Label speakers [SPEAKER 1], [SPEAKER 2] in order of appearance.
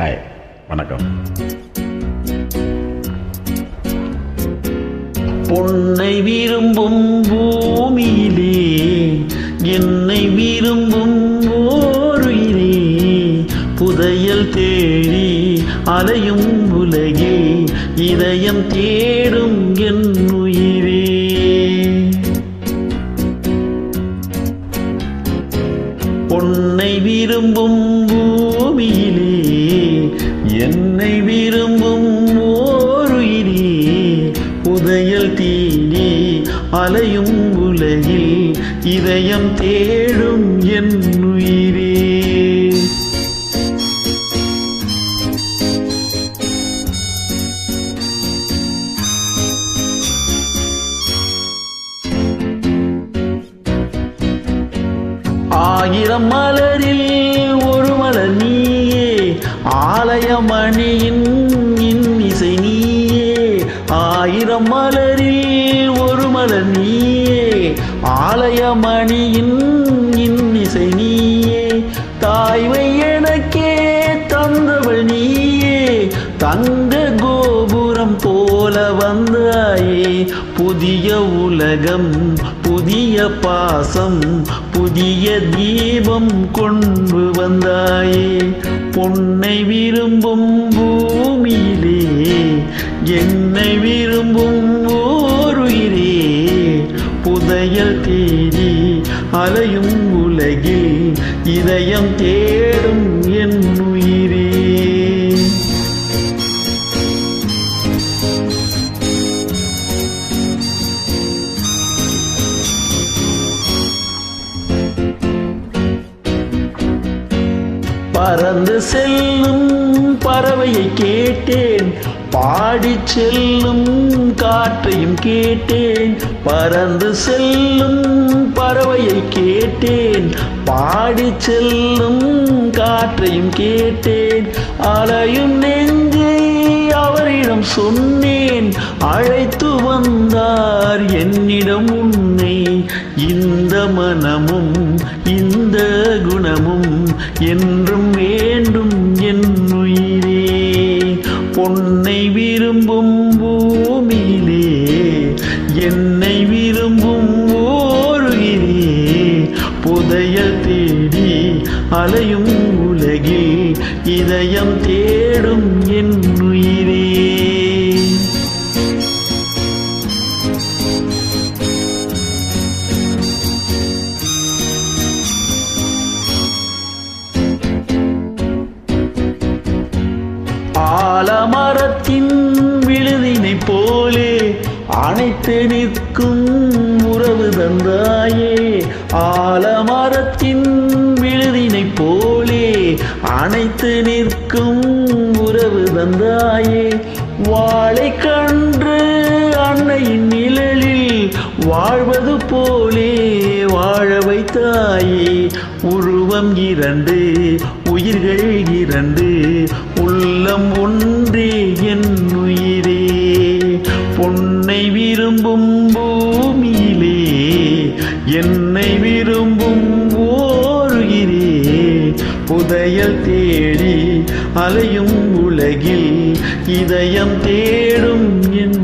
[SPEAKER 1] Hi, வணக்கம்.
[SPEAKER 2] பொன்னை விரும்பும் பூமியிலே என்னை விரும்பும் ஓருயிரே, புதையல் தேடி அலையும் உலகில் இதயம் தேடும் என் உயிரே. பொன்னை விரும்பும் பூமியிலே என்னை விரும்பும் ஓருயிரே, புதையல் தேடி அலையும் உலகில் இதயம் தேடும் என் உயிரே. ஆயிரம் மலரில் ஒரு மலர் நீயே, ஆலயமணியின் இன்னிசை நீயே. ஆயிரம் மலரில் ஒரு மலர் நீயே, ஆலயமணியின் இன்னிசை நீயே. தாய்மை எனக்கே தந்தவள் நீயே, தங்க கோபுரம் போல வந்தாயே. புதிய உலகம், புதிய பாசம், புதிய தீபம் கொண்டு வந்தாயே. பொன்னை விரும்பும் பூமியிலே என்னை விரும்பும் ஓருயிரே, புதையல் தேடி அலையும் உலகில் இதயம் தேடும் என் உயிரே. பறந்து செல்லும் பறவையை கேட்டேன், பாடி செல்லும் காற்றையும் கேட்டேன். பறந்து செல்லும் பறவையை கேட்டேன், பாடி செல்லும் காற்றையும் கேட்டேன். அலையும் நெஞ்சை அவரிடம் சொன்னேன், அழைத்து வந்தார் என்னிடம் உன்னை. இந்த மனமும் இந்த குணமும் என்றும் வேண்டும் என் உயிரே. பொன்னை விரும்பும் பூமியிலே என்னை விரும்பும் ஓருயிரே, புதையல் தேடி அலையும் உலகில் இதயம் தேடும் என் உயிரே. ஆலமரத்தின் விழுதினை போலே அணைத்து நிற்கும் உறவு தந்தாயே. ஆலமரத்தின் விழுதினை போலே அணைத்து நிற்கும் உறவு தந்தாயே. வாழை கன்று அன்னையின் நிழலில் வாழ்வது போலே வாழ வைத்தாயே. உருவம் இரண்டு, உயிர்கள் இரண்டு, உள்ளம் ஒன்றே என் உயிரே. பொன்னை விரும்பும் பூமியிலே என்னை விரும்பும் ஓருயிரே, புதையல் தேடி அலையும் உலகில் இதயம் தேடும் என்